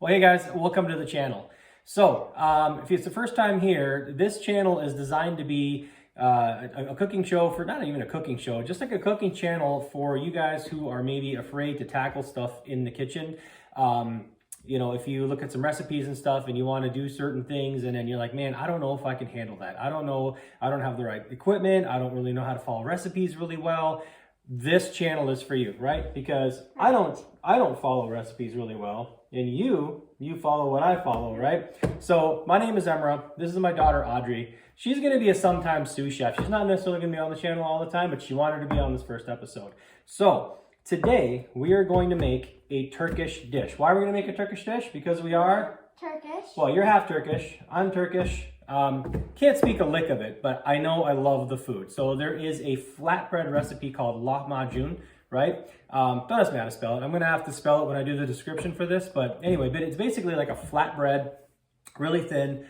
Well, hey guys, welcome to the channel. So, if it's the first time here, this channel is designed to be a cooking show for, not even a cooking show, just like a cooking channel for you guys who are maybe afraid to tackle stuff in the kitchen. You know, if you look at some recipes and stuff and you want to do certain things and then you're like, man, I don't know if I can handle that. I don't know, I don't have the right equipment. I don't really know how to follow recipes really well. This channel is for you, right? Because I don't follow recipes really well. And you follow what I follow, right? So my name is Emra. This is my daughter, Audrey. She's going to be a sometime sous chef. She's not necessarily going to be on the channel all the time, but she wanted to be on this first episode. So today we are going to make a Turkish dish. Why are we going to make a Turkish dish? Because we are Turkish. Well, you're half Turkish. I'm Turkish. Can't speak a lick of it, but I know I love the food. So there is a flatbread recipe called lahmacun, right? Don't ask me how to spell it. I'm going to have to spell it when I do the description for this. But anyway, it's basically like a flatbread, really thin,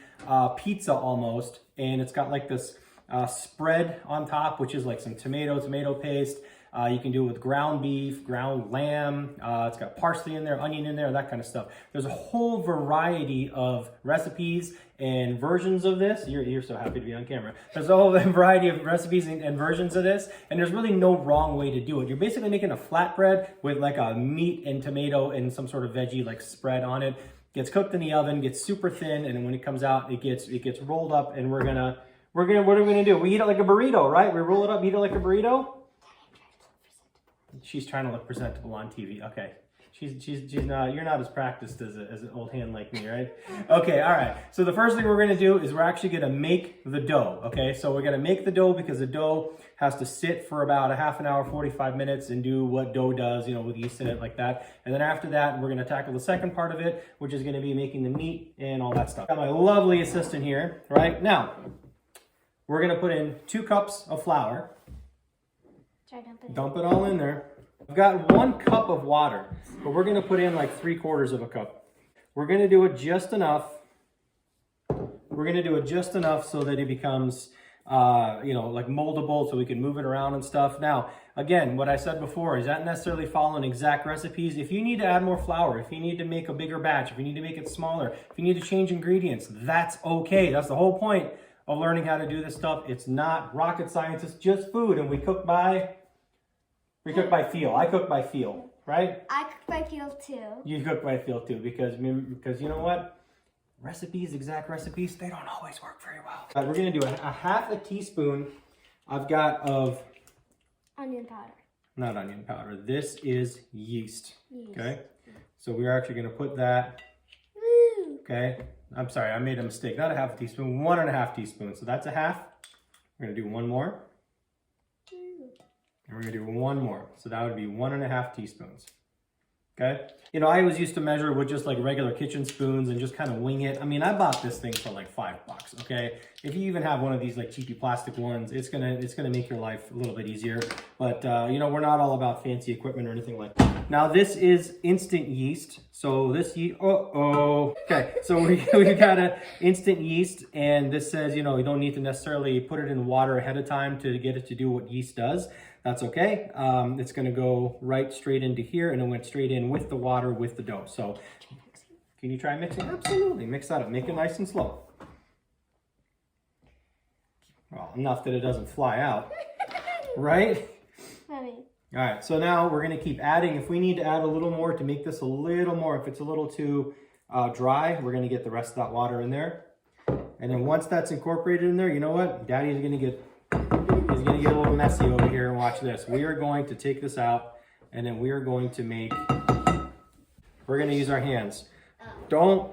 pizza almost. And it's got like this spread on top, which is like some tomato paste. You can do it with ground beef, ground lamb. It's got parsley in there, onion in there, that kind of stuff. There's a whole variety of recipes and versions of this. You're so happy to be on camera. There's a whole variety of recipes and versions of this, and there's really no wrong way to do it. You're basically making a flatbread with like a meat and tomato and some sort of veggie like spread on it. Gets cooked in the oven, gets super thin, and then when it comes out, it gets rolled up, and what are we gonna do? We eat it like a burrito, right? We roll it up, eat it like a burrito. She's trying to look presentable on TV. Okay. She's not, you're not as practiced as an old hand like me, right? Okay, all right. So the first thing we're gonna do is we're actually gonna make the dough, okay? So we're gonna make the dough because the dough has to sit for about a half an hour, 45 minutes and do what dough does, you know, with yeast in it like that. And then after that, we're gonna tackle the second part of it, which is gonna be making the meat and all that stuff. Got my lovely assistant here, right? Now, we're gonna put in 2 cups of flour. Dump it all in there. I've got 1 cup of water, but we're going to put in like 3/4 of a cup. We're going to do it just enough. We're going to do it just enough so that it becomes, you know, like moldable so we can move it around and stuff. Now, again, what I said before is not necessarily following exact recipes. If you need to add more flour, if you need to make a bigger batch, if you need to make it smaller, if you need to change ingredients, that's okay. That's the whole point of learning how to do this stuff. It's not rocket science. It's just food, and we cook by feel. I cook by feel, right? I cook by feel too. You cook by feel too, because you know what? Recipes, exact recipes, they don't always work very well. We're gonna do a half a teaspoon I've got of onion powder. Not onion powder. This is yeast. Okay? So we're actually gonna put that. Woo. Okay? I'm sorry, I made a mistake. Not a half a teaspoon, 1.5 teaspoons. So that's a half. We're gonna do 1 more. And we're gonna do 1 more. So that would be 1.5 teaspoons. Okay? You know, I always used to measure with just like regular kitchen spoons and just kind of wing it. I mean, I bought this thing for like $5, okay? If you even have one of these like cheapy plastic ones, it's gonna make your life a little bit easier. But you know, we're not all about fancy equipment or anything like that. Now this is instant yeast. So this yeast, okay, so we got a instant yeast, and this says, you know, you don't need to necessarily put it in water ahead of time to get it to do what yeast does. That's okay. It's gonna go right straight into here, and it went straight in with the water, with the dough. So can you try mixing? Absolutely, mix that up. Make it nice and slow. Well, enough that it doesn't fly out, right? Funny. All right, so now we're gonna keep adding. If we need to add a little more to make this a little more, if it's a little too dry, we're gonna get the rest of that water in there. And then once that's incorporated in there, you know what? Daddy's gonna get a little messy over here, and watch this. We are going to take this out, and then we are going to we're gonna use our hands. Don't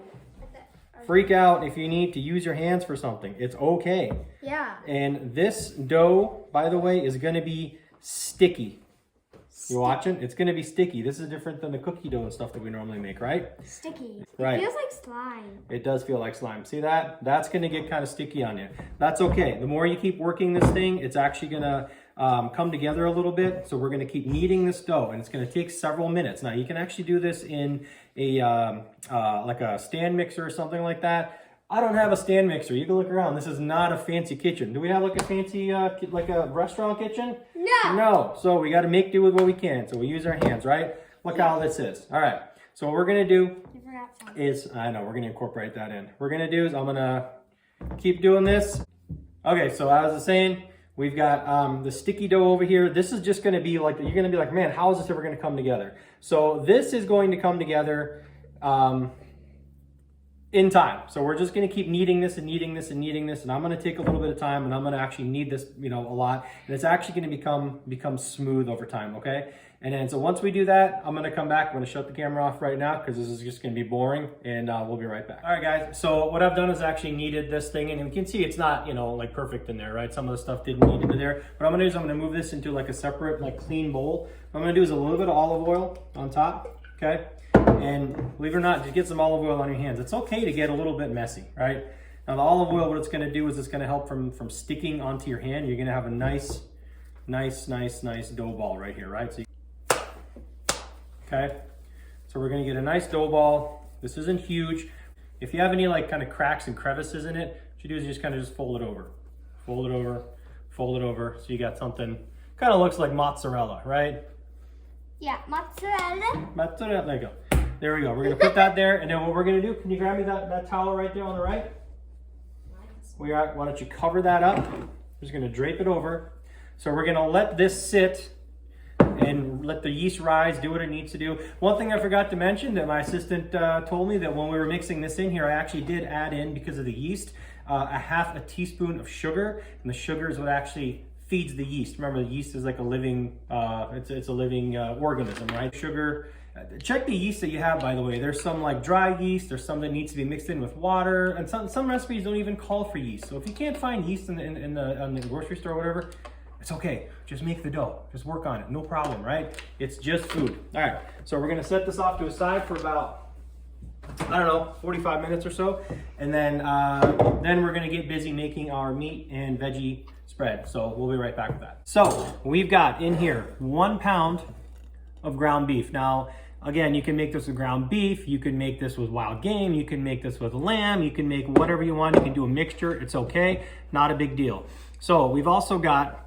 freak out if you need to use your hands for something. It's okay. Yeah. And this dough, by the way, is gonna be sticky. You watching? It's gonna be sticky. This is different than the cookie dough and stuff that we normally make, right? Sticky. Right. It feels like slime. It does feel like slime. See that? That's gonna get kind of sticky on you. That's okay. The more you keep working this thing, it's actually gonna come together a little bit. So we're gonna keep kneading this dough, and it's gonna take several minutes. Now you can actually do this in a like a stand mixer or something like that. I don't have a stand mixer. You can look around. This is not a fancy kitchen. Do we have like a fancy, like a restaurant kitchen? No. No. So we got to make do with what we can. So we use our hands, right? Look how this is. All right. So what we're gonna do You forgot something. is, I know, we're gonna incorporate that in. What we're gonna do is I'm gonna keep doing this. Okay, so as I was saying, we've got the sticky dough over here. This is just gonna be like, you're gonna be like, man, how is this ever gonna come together? So this is going to come together in time. So we're just gonna keep kneading this and kneading this and kneading this, and I'm gonna take a little bit of time, and I'm gonna actually knead this, you know, a lot, and it's actually gonna become smooth over time, okay? And then so once we do that, I'm gonna come back. I'm gonna shut the camera off right now because this is just gonna be boring, and we'll be right back. All right, guys. So what I've done is actually kneaded this thing, and you can see it's not, you know, like perfect in there, right? Some of the stuff didn't knead into there. What I'm gonna do is I'm gonna move this into like a separate, like clean bowl. What I'm gonna do is a little bit of olive oil on top, okay? And believe it or not, just get some olive oil on your hands. It's okay to get a little bit messy, right? Now the olive oil, what it's gonna do is it's gonna help from sticking onto your hand. You're gonna have a nice dough ball right here, right? So okay, so we're gonna get a nice dough ball. This isn't huge. If you have any like kind of cracks and crevices in it, what you do is you just kind of just fold it over. Fold it over, fold it over. So you got something, kind of looks like mozzarella, right? Yeah, mozzarella. Mozzarella, there you go. There we go. We're gonna put that there, and then what we're gonna do, can you grab me that towel right there on the right? Why don't you cover that up? We're just gonna drape it over. So we're gonna let this sit and let the yeast rise, do what it needs to do. One thing I forgot to mention that my assistant told me that when we were mixing this in here, I actually did add in, because of the yeast, a half a teaspoon of sugar, and the sugar is what actually feeds the yeast. Remember, the yeast is like a living, it's a living organism, right? Sugar. Check the yeast that you have, by the way. There's some like dry yeast, there's some that needs to be mixed in with water, and some recipes don't even call for yeast. So if you can't find yeast in the grocery store or whatever, it's okay. Just make the dough. Just work on it. No problem, right? It's just food. All right. So we're gonna set this off to a side for about, I don't know, 45 minutes or so, and then we're gonna get busy making our meat and veggie spread. So we'll be right back with that. So we've got in here 1 pound of ground beef. Now, again, you can make this with ground beef. You can make this with wild game. You can make this with lamb. You can make whatever you want. You can do a mixture. It's okay. Not a big deal. So we've also got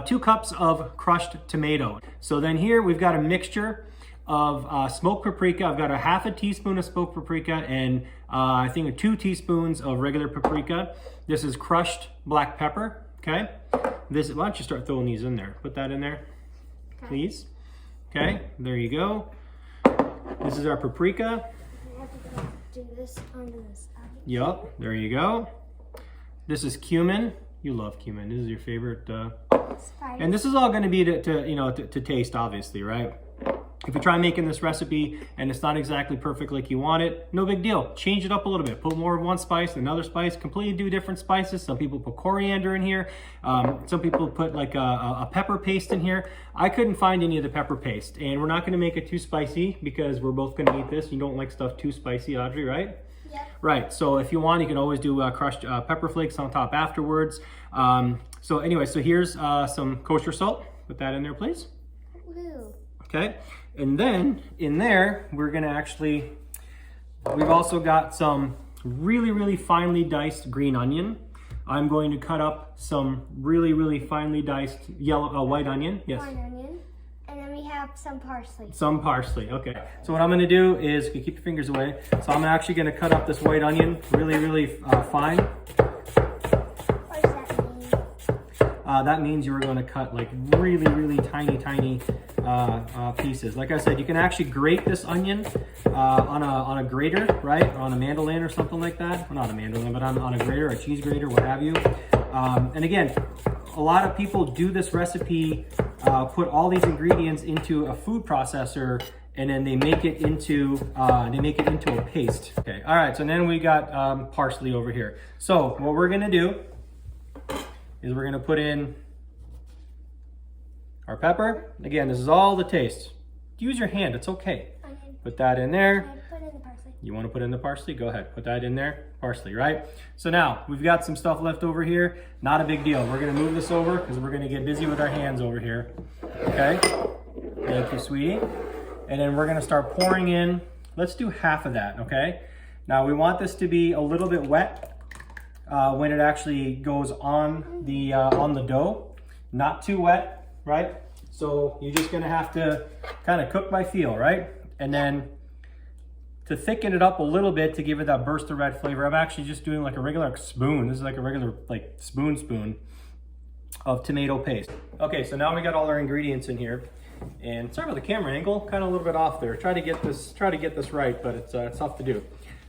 2 cups of crushed tomato. So then here we've got a mixture of smoked paprika. I've got a half a teaspoon of smoked paprika and I think 2 teaspoons of regular paprika. This is crushed black pepper, okay? Why don't you start throwing these in there? Put that in there, please. Okay, there you go. This is our paprika. I have to do this under this. Yup, there you go. This is cumin. You love cumin. This is your favorite. And this is all going to be to taste, obviously, right? If you try making this recipe and it's not exactly perfect like you want it, no big deal. Change it up a little bit. Put more of one spice, another spice, completely do different spices. Some people put coriander in here. Some people put like a pepper paste in here. I couldn't find any of the pepper paste, and we're not going to make it too spicy because we're both going to eat this. You don't like stuff too spicy, Audrey, right? Yep. Right, so if you want, you can always do crushed pepper flakes on top afterwards. So anyway, so here's some kosher salt. Put that in there, please. Woo. Okay, and then in there, we're gonna we've also got some really finely diced green onion. I'm going to cut up some really finely diced white onion. Yes. White onion. And then we have some parsley. Some parsley, okay. So what I'm gonna do is, you keep your fingers away. So I'm actually gonna cut up this white onion really fine. What does that mean? That means you're gonna cut like really tiny pieces. Like I said, you can actually grate this onion on a grater, right? Or on a mandolin or something like that. Well, not a mandolin, but on a grater, a cheese grater, what have you. And again, a lot of people do this recipe, put all these ingredients into a food processor, and then they make it into a paste. Okay, all right, so then we got parsley over here. So what we're gonna do is we're gonna put in our pepper. Again, this is all the taste. Use your hand, it's okay. Onion. Put that in there. I put in the parsley. You want to put in the parsley? Go ahead, put that in there. Parsley, right? So now we've got some stuff left over here. Not a big deal. We're gonna move this over because we're gonna get busy with our hands over here. Okay? Thank you, sweetie. And then we're gonna start pouring in. Let's do half of that, okay? Now we want this to be a little bit wet when it actually goes on the dough. Not too wet, right? So you're just gonna have to kind of cook by feel, right? And then to thicken it up a little bit to give it that burst of red flavor, I'm actually just doing like a regular spoon. This is like a regular like spoon of tomato paste. Okay, so now we got all our ingredients in here. And sorry about the camera angle, kind of a little bit off there. Try to get this right, but it's tough to do.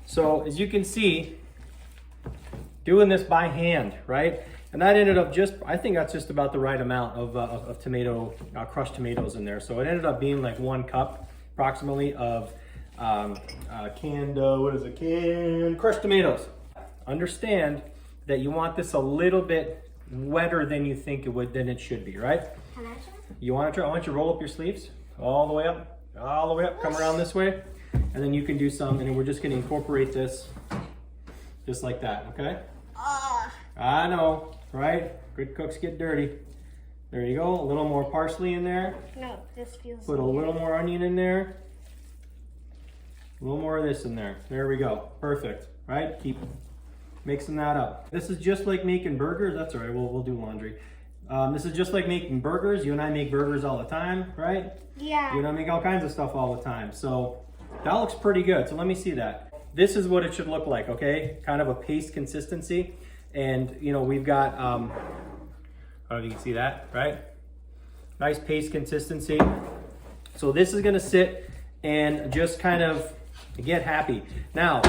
So as you can see, doing this by hand, right? And that ended up I think that's just about the right amount of tomato, crushed tomatoes in there. So it ended up being like 1 cup approximately of canned crushed tomatoes. Understand that you want this a little bit wetter than you think than it should be, right? Can I try? You want to try? I want you to roll up your sleeves all the way up, come around this way, and then you can do some, and then we're just going to incorporate this just like that, okay? I know, right? Good cooks get dirty. There you go, a little more parsley in there. No, this feels Put a little more onion in there. A little more of this in there. There we go, perfect, right? Keep mixing that up. This is just like making burgers. That's all right, we'll do laundry. This is just like making burgers. You and I make burgers all the time, right? Yeah. You and I make all kinds of stuff all the time. So that looks pretty good. So let me see that. This is what it should look like, okay? Kind of a paste consistency. And you know, we've got, I don't know if you can see that, right? Nice paste consistency. So this is gonna sit and just kind of get happy. Now,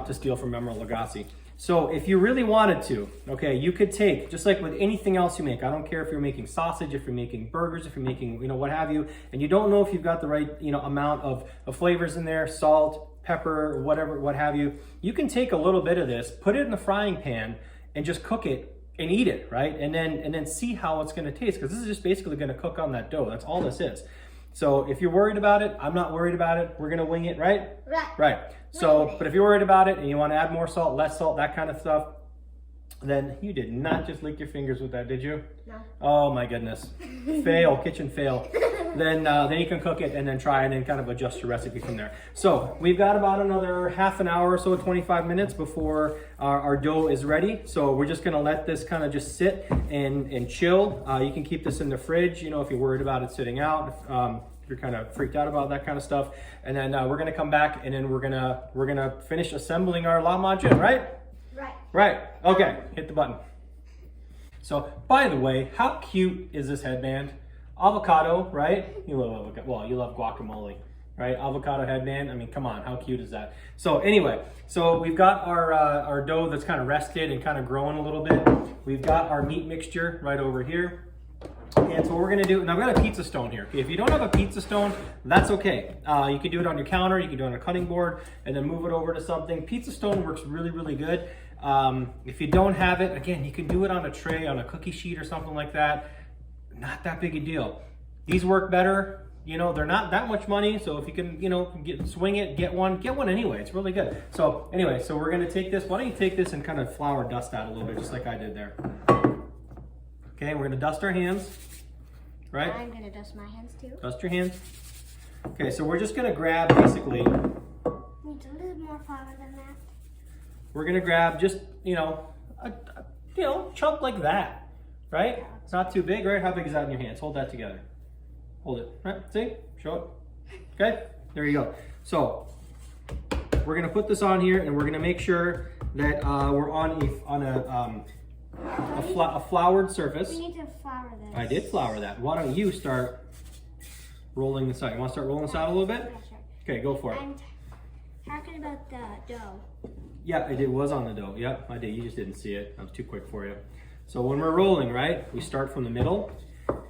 to steal from Emeril Lagasse. So if you really wanted to, okay, you could take, just like with anything else you make, I don't care if you're making sausage, if you're making burgers, if you're making, you know, what have you, and you don't know if you've got the right, you know, amount of flavors in there, salt, pepper, whatever, what have you, you can take a little bit of this, put it in the frying pan, and just cook it and eat it, right? And then see how it's gonna taste, because this is just basically gonna cook on that dough. That's all this is. So if you're worried about it, I'm not worried about it. We're gonna wing it, right? Right. Right. So, but if you're worried about it and you want to add more salt, less salt, that kind of stuff, then you did not just lick your fingers with that, did you? No. Oh my goodness. Fail, kitchen fail. Then you can cook it and then try and then kind of adjust your recipe from there. So we've got about another half an hour or so, 25 minutes before our dough is ready. So we're just gonna let this kind of just sit and chill. You can keep this in the fridge, you know, if you're worried about it sitting out. If you're kind of freaked out about that kind of stuff. And then we're gonna come back and then we're gonna finish assembling our lahmacun, right? Right. Right, okay, hit the button. So, by the way, how cute is this headband? Avocado, right? You love avocado, well, you love guacamole, right? Avocado headband, I mean, come on, how cute is that? So anyway, so we've got our dough that's kind of rested and kind of growing a little bit. We've got our meat mixture right over here. And so what we're gonna do, and I've got a pizza stone here. If you don't have a pizza stone, that's okay. You can do it on your counter, you can do it on a cutting board, and then move it over to something. Pizza stone works really, really good. If you don't have it, again, you can do it on a tray, on a cookie sheet or something like that. Not that big a deal. These work better. You know, they're not that much money, so if you can, you know, swing it, get one anyway. It's really good. So anyway, so we're gonna take this. Why don't you take this and kind of flour dust out a little bit, just like I did there. Okay, we're gonna dust our hands, right? I'm gonna dust my hands too. Dust your hands. Okay, so we're just gonna grab, basically, Needs a little more flour than that. we're gonna grab just, you know, a chunk like that, right? It's not too big, right? How big is that in your hands? Hold that together. Hold it, right? See? Show it. Okay, there you go. So, we're gonna put this on here and we're gonna make sure that we're on a floured surface. We need to flour this. I did flour that. Why don't you start rolling this out? You want to start rolling this out a little bit? Yeah, sure. Okay, go for it. I'm talking about the dough. Yeah, it was on the dough. Yep, I did. You just didn't see it. I was too quick for you. So when we're rolling, right, we start from the middle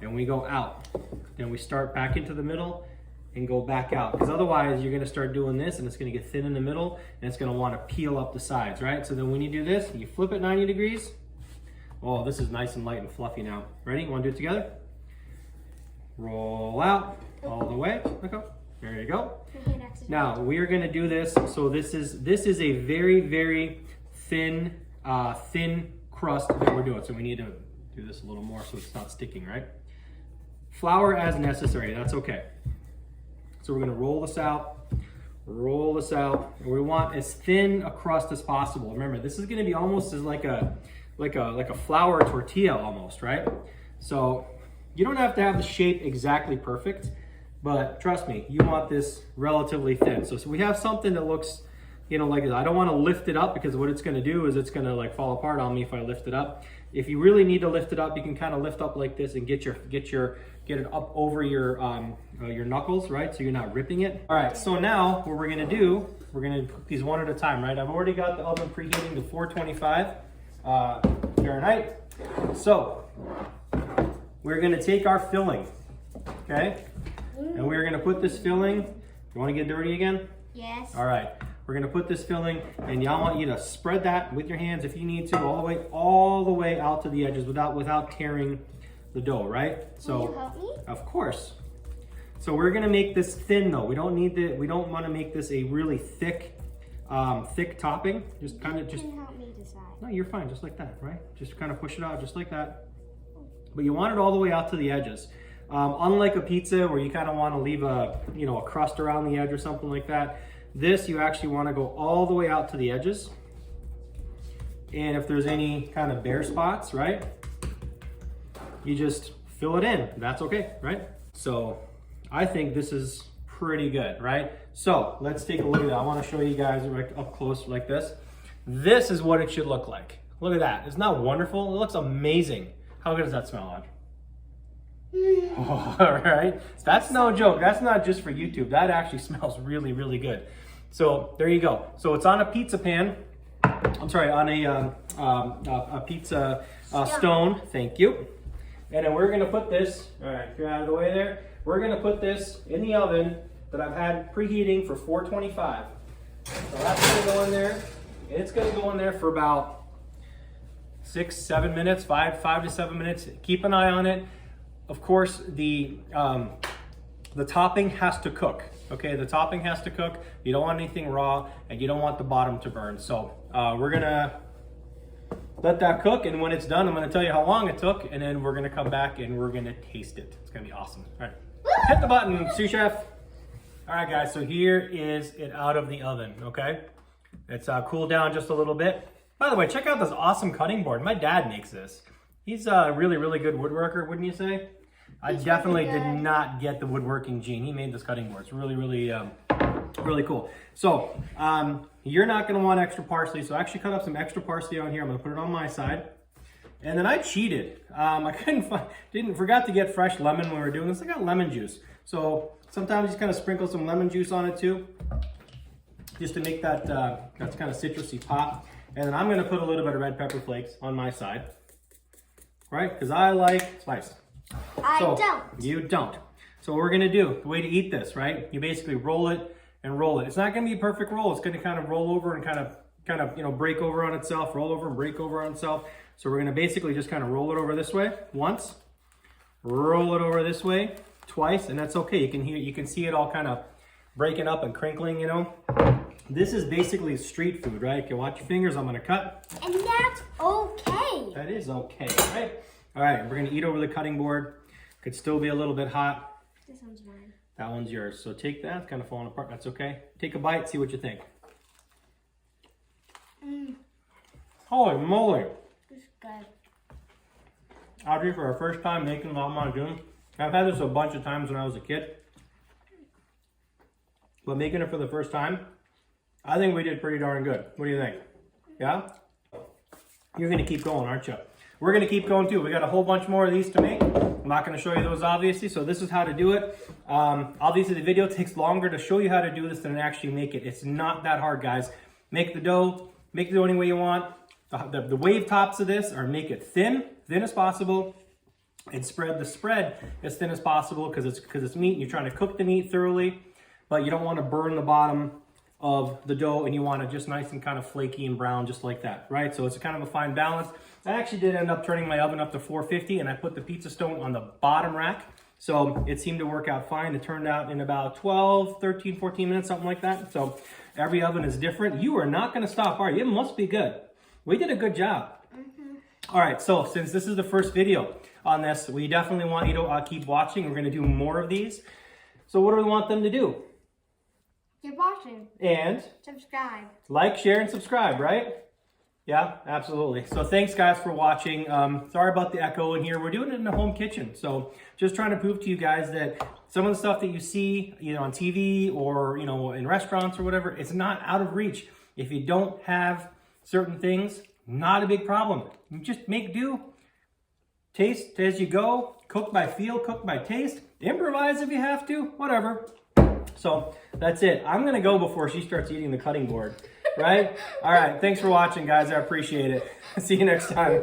and we go out. Then we start back into the middle and go back out. Because otherwise you're going to start doing this and it's going to get thin in the middle and it's going to want to peel up the sides, right? So then when you do this, you flip it 90 degrees. Oh, this is nice and light and fluffy now. Ready? Want to do it together? Roll out all the way. Look up. There you go. Now we are going to do this. So this is a very, very thin crust that we're doing. So we need to do this a little more so it's not sticking, right? Flour as necessary. That's okay. So we're going to roll this out. Roll this out. And we want as thin a crust as possible. Remember, this is going to be almost as like a flour tortilla almost, right? So you don't have to have the shape exactly perfect. but trust me, you want this relatively thin. So we have something that looks, you know, like this. I don't want to lift it up because what it's going to do is it's going to like fall apart on me if I lift it up. If you really need to lift it up, you can kind of lift up like this and get it up over your knuckles, right? So you're not ripping it. All right, so now what we're going to do, we're going to cook these one at a time, right? I've already got the oven preheating to 425 Fahrenheit. So we're going to take our filling, okay? And we're going to put this filling, you want to get dirty again? Yes. All right. We're gonna put this filling, and I want you to spread that with your hands if you need to, all the way out to the edges without tearing the dough, right? So, will you help me? Of course. So we're gonna make this thin though. We don't want to make this a really thick topping. You can help me decide. No, you're fine, just like that, right? Just kind of push it out just like that. But you want it all the way out to the edges. Unlike a pizza where you kind of want to leave a crust around the edge or something like that. This, you actually want to go all the way out to the edges. And if there's any kind of bare spots, right, you just fill it in. That's okay, right? So I think this is pretty good, right? So let's take a look at that. I want to show you guys right up close like this. This is what it should look like. Look at that. Isn't that wonderful? It looks amazing. How good does that smell, Audrey? Oh, all right, that's no joke. That's not just for YouTube. That actually smells really, really good. So there you go. So it's on a pizza pan. I'm sorry, on a pizza stone. Thank you. And then we're gonna put this. All right, get out of the way there. We're gonna put this in the oven that I've had preheating for 425. So that's gonna go in there. And it's gonna go in there for about 6-7 minutes, 5 to 7 minutes. Keep an eye on it. Of course, the topping has to cook, okay? The topping has to cook. You don't want anything raw, and you don't want the bottom to burn. So we're gonna let that cook, and when it's done, I'm gonna tell you how long it took, and then we're gonna come back and we're gonna taste it. It's gonna be awesome. All right, hit the button, sous chef. All right, guys, so here is it out of the oven, okay? It's cooled down just a little bit. By the way, check out this awesome cutting board. My dad makes this. He's a really, really good woodworker, wouldn't you say? I definitely did not get the woodworking gene. He made this cutting board. It's really, really, really cool. So you're not going to want extra parsley. So I actually cut up some extra parsley on here. I'm going to put it on my side. And then I cheated. I forgot to get fresh lemon when we were doing this. I got lemon juice. So sometimes you just kind of sprinkle some lemon juice on it too, just to make that kind of citrusy pop. And then I'm going to put a little bit of red pepper flakes on my side, right? Because I like spice. I don't. You don't. So what we're gonna do, the way to eat this, right? You basically roll it and roll it. It's not gonna be a perfect roll. It's gonna kind of roll over and kind of break over on itself, roll over and break over on itself. So we're gonna basically just kind of roll it over this way once, roll it over this way twice, and that's okay. You can see it all kind of breaking up and crinkling, you know. This is basically street food, right? Okay, watch your fingers. I'm gonna cut. And that's okay. That is okay, right? All right, we're gonna eat over the cutting board. Could still be a little bit hot. This one's mine. That one's yours. So take that, it's kind of falling apart, that's okay. Take a bite, see what you think. Holy moly. This is good. Audrey, for our first time making lahmacun. I've had this a bunch of times when I was a kid. But making it for the first time, I think we did pretty darn good. What do you think? Yeah? You're gonna keep going, aren't you? We're gonna keep going too. We got a whole bunch more of these to make. I'm not gonna show you those obviously, so this is how to do it. Obviously the video takes longer to show you how to do this than actually make it. It's not that hard, guys. Make the dough any way you want. The wave tops of this are make it thin as possible, and spread the spread as thin as possible because it's meat and you're trying to cook the meat thoroughly, but you don't want to burn the bottom of the dough and you want it just nice and kind of flaky and brown just like that, right? So it's kind of a fine balance. I actually did end up turning my oven up to 450 and I put the pizza stone on the bottom rack. So it seemed to work out fine. It turned out in about 12, 13, 14 minutes, something like that. So every oven is different. You are not going to stop, are you? It must be good. We did a good job. All right, so since this is the first video on this, we definitely want you to keep watching. We're going to do more of these. So what do we want them to do? Keep watching. And subscribe. Like, share, and subscribe, right? Yeah, absolutely. So thanks guys for watching. Sorry about the echo in here. We're doing it in the home kitchen. So just trying to prove to you guys that some of the stuff that you see either on TV or, you know, in restaurants or whatever, it's not out of reach. If you don't have certain things, not a big problem. You just make do. Taste as you go. Cook by feel, cook by taste. Improvise if you have to, whatever. So that's it. I'm going to go before she starts eating the cutting board. Right? All right. Thanks for watching, guys. I appreciate it. See you next time.